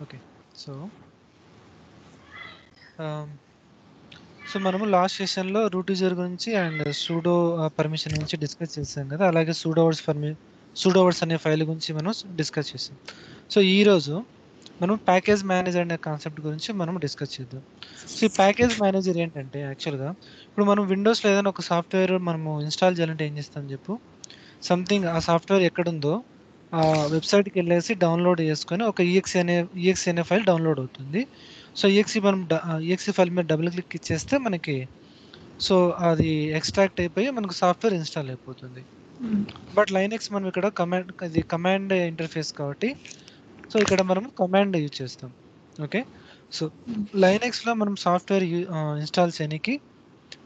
Okay. So, ఆహ్, so మనము last సెషన్‌లో రూట్ యూజర్ గురించి అండ్ సూడో పర్మిషన్ గురించి డిస్కస్ చేసాం కదా! అలాగే సూడో వర్డ్స్ అనే ఫైల్ గురించి మనం డిస్కస్ చేసాం. సో, ఈరోజు మనం ప్యాకేజ్ మేనేజర్ అనే కాన్సెప్ట్ గురించి మనం డిస్కస్ చేద్దాం. సో, ఈ ప్యాకేజ్ మేనేజర్ ఏంటంటే యాక్చువల్‌గా ఇప్పుడు మనం విండోస్‌లో ఏదైనా ఒక సాఫ్ట్‌వేర్ మనము ఇన్‌స్టాల్ చేయాలంటే ఏం చేస్తాం చెప్పు? సంథింగ్ ఆ సాఫ్ట్‌వేర్ ఎక్కడుందో ఆ వెబ్‌సైట్‌కెళ్ళేసి డౌన్‌లోడ్ చేసుకొని ఒక ఈఎక్సీ అనే ఫైల్ డౌన్‌లోడ్ అవుతుంది. సో, ఈఎక్సీ ఫైల్ మీద డబుల్ క్లిక్ ఇచ్చేస్తే మనకి సో, అది ఎక్స్‌ట్రాక్ట్ అయిపోయి మనకు సాఫ్ట్‌వేర్ ఇన్‌స్టాల్ అయిపోతుంది. బట్ లైనక్స్ మనం ఇక్కడ కమాండ్ ఇంటర్ఫేస్ కాబట్టి సో, ఇక్కడ మనం కమాండ్ యూజ్ చేస్తాం. ఓకే. సో, లైనక్స్‌లో మనం ఇన్‌స్టాల్ చేయనీకి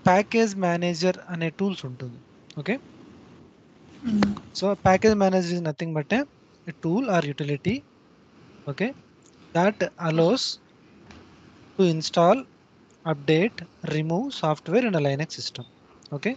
ప్యాకేజ్ మేనేజర్ అనే టూల్స్ ఉంటుంది. Okay. So, package manager is nothing but a tool or utility okay that allows to install, update, remove software in a Linux system. Okay.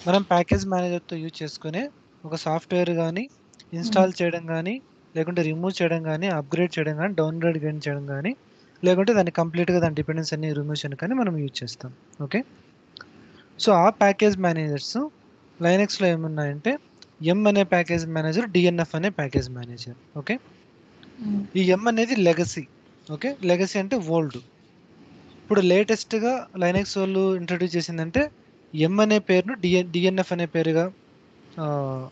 మనం package మేనేజర్‌తో use చేసుకునే ఒక software గాని, install చేయడం గాని, లేకుంటే రిమూవ్ చేయడం గాని, అప్‌గ్రేడ్ చేయడం గాని, డౌన్‌గ్రేడ్ గాని చేయడం గాని, లేకుంటే దాన్ని కంప్లీట్‌గా దాని డిపెండెన్సీ అన్ని రిమూవ్ చేయడం కానీ మనం యూజ్ చేస్తాం. ఓకే. సో, ఆ ప్యాకేజ్ మేనేజర్స్ లైనక్స్‌లో ఏమున్నాయంటే ఎమ్ అనే ప్యాకేజ్ మేనేజర్, డీఎన్ఎఫ్ అనే ప్యాకేజ్ మేనేజర్. ఓకే. ఈ ఎమ్ అనేది లెగసీ. ఓకే. లెగసీ అంటే ఓల్డ్. ఇప్పుడు లేటెస్ట్‌గా లైనక్స్ వాళ్ళు ఇంట్రొడ్యూస్ చేసిందంటే ఎమ్ అనే పేరును డీఎన్ఎఫ్ అనే పేరుగా ఆహ్,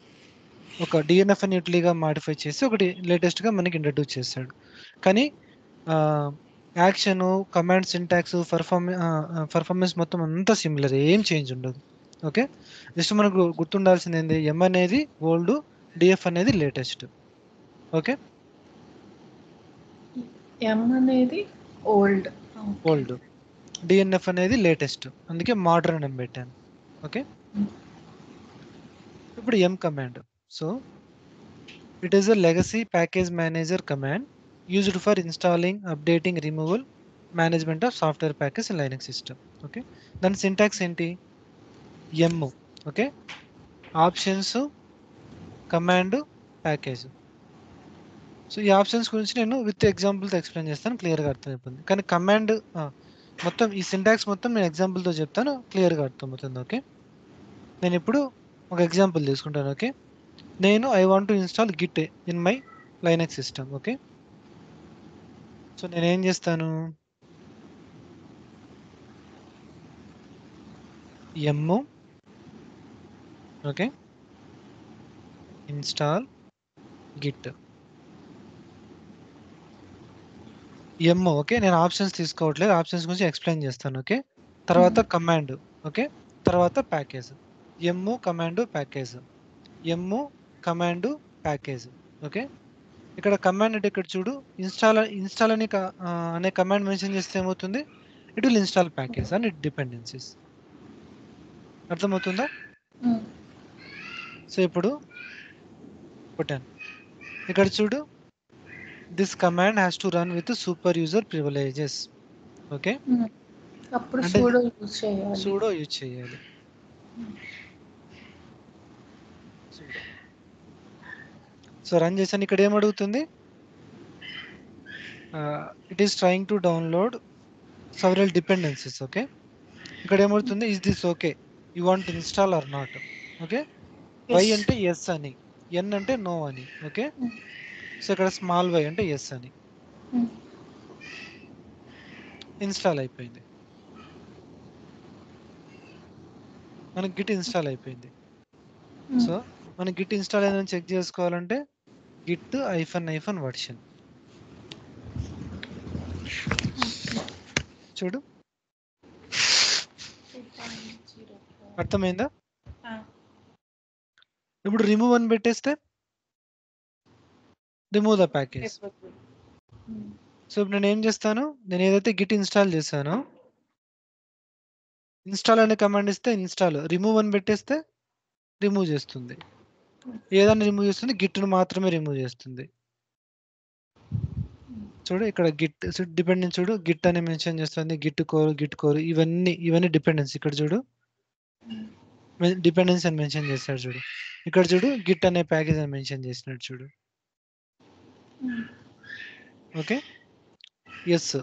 ఒక డీఎన్ఎఫ్ అని యూటిలిటీగా మోడిఫై చేసి ఒకటి లేటెస్ట్‌గా మనకి ఇంట్రొడ్యూస్ చేశాడు. కానీ ఆహ్, యాక్షను, కమాండ్ సింటాక్స్, పెర్ఫార్మెన్స్ మొత్తం అంతా సిమిలర్. ఏం చేంజ్ ఉండదు. ఓకే. జస్ట్ మనకు గుర్తుండాల్సింది ఏంది? ఎమ్ అనేది ఓల్డ్, డీఎఫ్ అనేది లేటెస్ట్. ఓకే. ఎం అనేది ఓల్డ్. ఓకే. ఓల్డ్. డీఎన్ఎఫ్ అనేది లేటెస్ట్. అందుకే మోడర్న్ అని పెట్టాను. ఓకే. ఇప్పుడు M command. So it is a legacy package manager command used for installing, updating, removal, management of software package in Linux system. Okay. దాని syntax ఏంటి? M. Okay. Options, command, package. So ఈ options గురించి నేను with ఎగ్జాంపుల్‌తో explain చేస్తాను. క్లియర్‌గా అర్థమైపోతుంది. కానీ మొత్తం ఈ సింటాక్స్ మొత్తం నేను ఎగ్జాంపుల్‌తో చెప్తాను. క్లియర్‌గా అర్థమవుతుంది. ఓకే. నేనిప్పుడు ఒక ఎగ్జాంపుల్ తీసుకుంటాను. Okay. I want to install git in my Linux system. Okay. So నేనేం చేస్తాను? Yum okay. Install git. Okay. నేను ఆప్షన్స్ తీసుకోవట్లేదు. ఆప్షన్స్ గురించి ఎక్స్‌ప్లెయిన్ చేస్తాను. ఓకే. తర్వాత కమాండ్. ఓకే. తర్వాత package. Command, package. Yum, command, package. Okay. ఇక్కడ కమాండ్ అంటే ఇక్కడ చూడు ఇన్‌స్టాల్ అనే కమాండ్ మెన్షన్ చేస్తే ఏమవుతుంది? It will install package and it dependencies. అర్థమవుతుందా? సో ఇప్పుడు కొట్టాను. ఇక్కడ చూడు this command has to run with super user privileges. Okay. అప్పుడు అంటే సూడో యూజ్ చేయాలి. సూడో యూజ్ చేయాలి. సూడో. సో రన్ చేశాను. ఇక్కడ ఏమడుగుతుంది? It is trying to download several dependencies. Okay. ఇక్కడ ఏమవుతుంది? Is this okay? You want install or not? Okay. Y yes. అంటే యెస్ అని. ఎన్ అంటే నో అని. ఓకే. సో ఇక్కడ స్మాల్ వై అంటే యెస్ అని. ఇన్‌స్టాల్ అయిపోయింది. మనకి గిట్ ఇన్‌స్టాల్ అయిపోయింది. సో మన గిట్ ఇన్‌స్టాల్ అయిందని చెక్ చేసుకోవాలంటే గిట్ --- వర్షన్. చూడు. అర్థమైందా? ఇప్పుడు రిమూవ్ అని పెట్టేస్తే రిమూవ్ ద ప్యాకేజ్. సో ఇప్పుడు నేను ఏం చేస్తాను? నేను ఏదైతే గిట్ ఇన్‌స్టాల్ చేశానో ఇన్‌స్టాల్ అనే కమాండ్ ఇస్తే ఇన్‌స్టాల్, రిమూవ్ అని పెట్టేస్తే రిమూవ్ చేస్తుంది. ఏదాన్ని రిమూవ్ చేస్తుంది? గిట్‌ను మాత్రమే రిమూవ్ చేస్తుంది. చూడు ఇక్కడ డిపెండెన్స్ చూడు గిట్ అని మెన్షన్ చేస్తుంది. గిట్ కోర్ ఇవన్నీ డిపెండెన్స్. ఇక్కడ చూడు డిపెండెన్స్ అని మెన్షన్ చేస్తాడు చూడు. ఇక్కడ చూడు గిట్ అనే ప్యాకేజ్ అని మెన్షన్ చేసినాడు చూడు. ఓకే. ఎస్.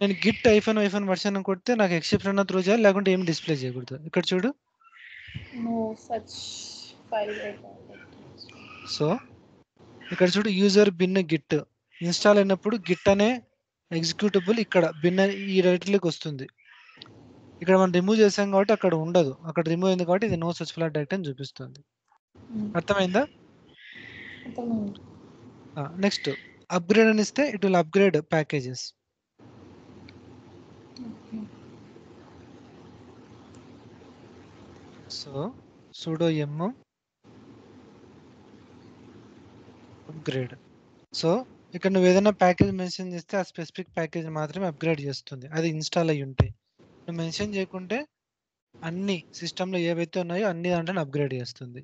నేను గిట్ ఐఫోన్ వర్షన్ అని కొడితే నాకు ఎక్సెప్షన్ త్రో చేయాలి, లేకుంటే ఏం డిస్ప్లే చేయకూడదు. ఇక్కడ చూడు. No such file. సో ఇక్కడ చూడు, యూజర్ బిన్ గిట్ ఇన్స్టాల్ అయినప్పుడు గిట్ అనే ఎగ్జిక్యూటబుల్ ఇక్కడ బిన్ ఈ రైటర్లోకి వస్తుంది. ఇక్కడ మనం రిమూవ్ చేసాం కాబట్టి అక్కడ ఉండదు, అక్కడ రిమూవ్ అయింది కాబట్టి ఇది నో సచ్ ఫ్లాట్ డైరెక్ట్ అని చూపిస్తుంది. అర్థమైందా? నెక్స్ట్ అప్గ్రేడ్ అని ఇస్తే it will upgrade packages. So sudo yum upgrade. So ఇక్కడ నువ్వు ఏదైనా ప్యాకేజ్ మెన్షన్ చేస్తే ఆ స్పెసిఫిక్ ప్యాకేజ్ మాత్రమే అప్గ్రేడ్ చేస్తుంది, అది ఇన్స్టాల్ అయ్యి ఉంటే. నువ్వు మెన్షన్ చేయకుంటే అన్ని సిస్టంలో ఏవైతే ఉన్నాయో అన్ని దాంట్లో అప్గ్రేడ్ చేస్తుంది.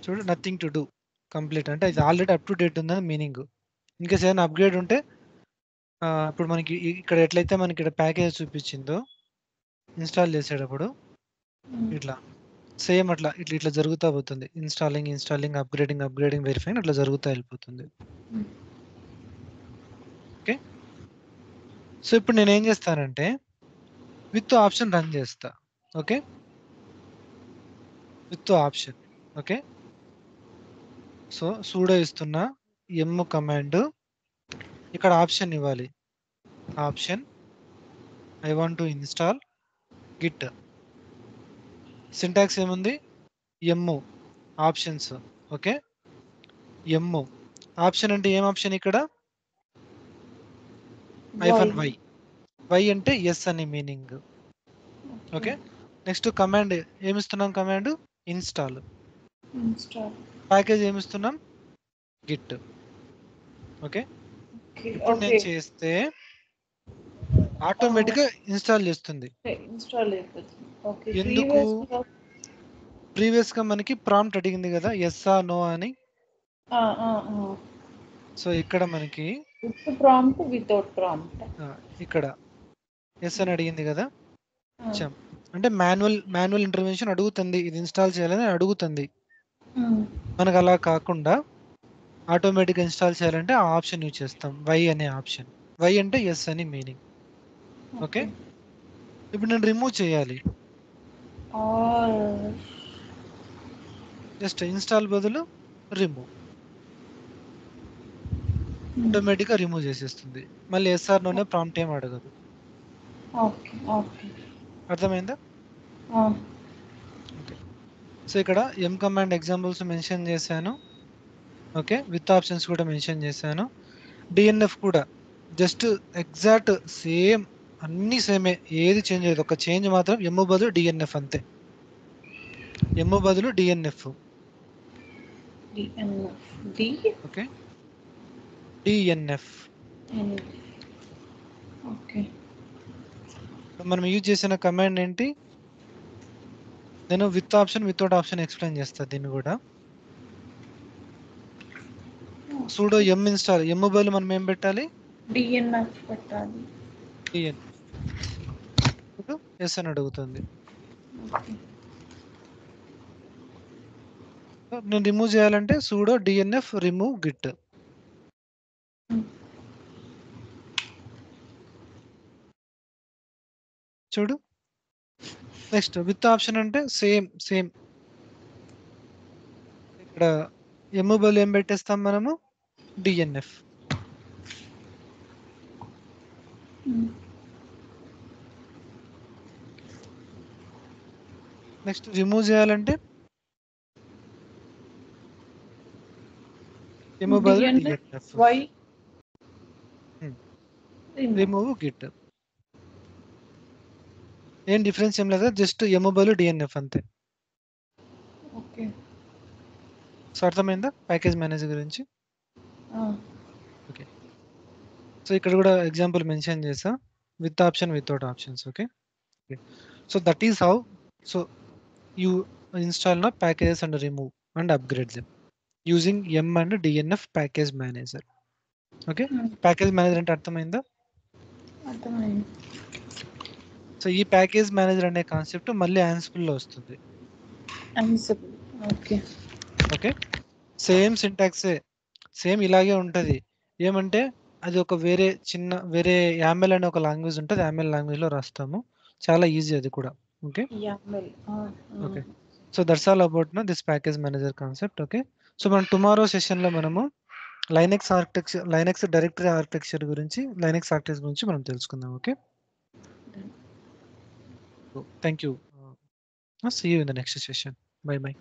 చూడు, నథింగ్ టు డూ కంప్లీట్ అంటే ఇది ఆల్రెడీ అప్ టు డేట్ ఉందని మీనింగ్. ఇంకేస్ ఏదైనా అప్గ్రేడ్ ఉంటే ఇప్పుడు మనకి ఇక్కడ ఎట్లయితే మనకి ఇక్కడ ప్యాకేజ్ చూపించిందో ఇన్స్టాల్ చేసేటప్పుడు ఇట్లా సేమ్ అట్లా ఇట్లా జరుగుతూ పోతుంది. ఇన్స్టాలింగ్ అప్గ్రేడింగ్ వెరిఫైయింగ్ అట్లా జరుగుతూ వెళ్ళిపోతుంది. ఓకే. సో ఇప్పుడు నేను ఏం చేస్తానంటే విత్ ఆప్షన్ రన్ చేస్తా. Okay, with option. Okay. So sudo ఇస్తున్నా ఎమ్ కమాండ్, ఇక్కడ ఆప్షన్ ఇవ్వాలి. Option I want to install git. Syntax ఏముంది? Yum options. Okay, yum option అంటే ఏం ఆప్షన్ ఇక్కడ? -y. y అంటే ఎస్ అని మీనింగ్. ఓకే. నెక్స్ట్ కమాండ్ ఏమిస్తున్నాం? Command install. ప్యాకేజ్ ఏమిస్తున్నాం? గిట్. ఓకే. ఇప్పుడు నేను చేస్తే ఆటోమేటిక్ గా ఇన్స్టాల్ చేస్తుంది. ఎందుకు? ప్రీవియస్ గా మనకి ప్రాంప్ట్ అడిగింది కదా, ఎస్ ఆ నో అని. సో ఇక్కడ మనకి ప్రాంప్ట్ వితౌట్ ప్రాంప్ట్ ఇక్కడ ఎస్ అని అడిగింది కదా, అంటే మాన్యువల్ ఇంటర్వెన్షన్ అడుగుతుంది, ఇది ఇన్స్టాల్ చేయాలని అడుగుతుంది. మనకు అలా కాకుండా ఆటోమేటిక్ ఇన్స్టాల్ చేయాలంటే ఆ ఆప్షన్ యూజ్ చేస్తాం, వై అనే ఆప్షన్. వై అంటే ఎస్ అని మీనింగ్. ఓకే. ఇప్పుడు నేను రిమూవ్ చేయాలి, జస్ట్ ఇన్స్టాల్ బదులు రిమూవ్. ఆటోమేటిక్ గా రిమూవ్ చేసేస్తుంది. మళ్ళీ ఎస్ఆర్ నోనే ప్రాంప్ట్ ఏం అడగదు. అర్థమైందా? ఓకే. సో ఇక్కడ ఎం కమాండ్ ఎగ్జాంపుల్స్ మెన్షన్ చేశాను. ఓకే, విత్ ఆప్షన్స్ కూడా మెన్షన్ చేశాను. డిఎన్ఎఫ్ కూడా జస్ట్ ఎగ్జాక్ట్ సేమ్, అన్ని సేమే, ఏది చేంజ్ లేదు. ఒక చేంజ్ మాత్రం ఎమ్ బదులు డిఎన్ఎఫ్ అంతే. ఎమ్ బదులు డిఎన్ఎఫ్. Okay, DNF. మనం యూజ్ చేసిన కమాండ్ ఏంటి? నేను with option without option explain చేస్తాను దీన్ని కూడా. సూడో ఎమ్ ఇన్స్టాల్, ఎమ్ బదులు మనం ఏం పెట్టాలి? డిఎన్ఎఫ్ పెట్టాలి. ఎస్ అని అడుగుతుంది. నేను రిమూవ్ చేయాలంటే సూడో డిఎన్ఎఫ్ రిమూవ్ గిట్. చూడు. నెక్స్ట్ విత్ ఆప్షన్ అంటే సేమ్ ఇక్కడ ఎమ్ బదులు ఏం పెట్టేస్తాం మనము? డిఎన్ఎఫ్. నెక్స్ట్ రిమూవ్ చేయాలంటే ఎమ్ బదులు డిఎన్ఎఫ్, రిమూవ్ గిట్. ఏం డిఫరెన్స్ ఏం లేదు, జస్ట్ ఎమ్ బదులు డిఎన్ఎఫ్ అంతే. ఓకే. సో అర్థమైందా ప్యాకేజ్ మేనేజర్ గురించి? ఓకే. సో ఇక్కడ కూడా ఎగ్జాంపుల్ మెన్షన్ చేసా, with option without options. Okay. So that is how so you install నా packages and remove and upgrade them using yum and DNF package manager. Okay. Package manager అంటే అర్థమైందా? అర్థమైంది. So ఈ package manager అనే concept మళ్ళీ ఆన్సిబుల్ లో వస్తుంది. Okay. Okay. Same సింటాక్సే. Same ఇలాగే ఉంటది. ఏమంటే అది ఒక వేరే యామెల్ అనే ఒక లాంగ్వేజ్ ఉంటది. యామెల్ లాంగ్వేజ్‌లో రాస్తాము. చాలా ఈజీ అది కూడా. Okay. YAML. Okay. So that's all about this package manager concept. Okay. So మనం టుమారో సెషన్‌లో మనము లైనక్స్ డైరెక్టరీ ఆర్కిటెక్చర్ గురించి, లైనక్స్ ఆర్కిటెక్చర్ గురించి మనం తెలుసుకుందాం. Okay. Thank you. See you in the next session. Bye by.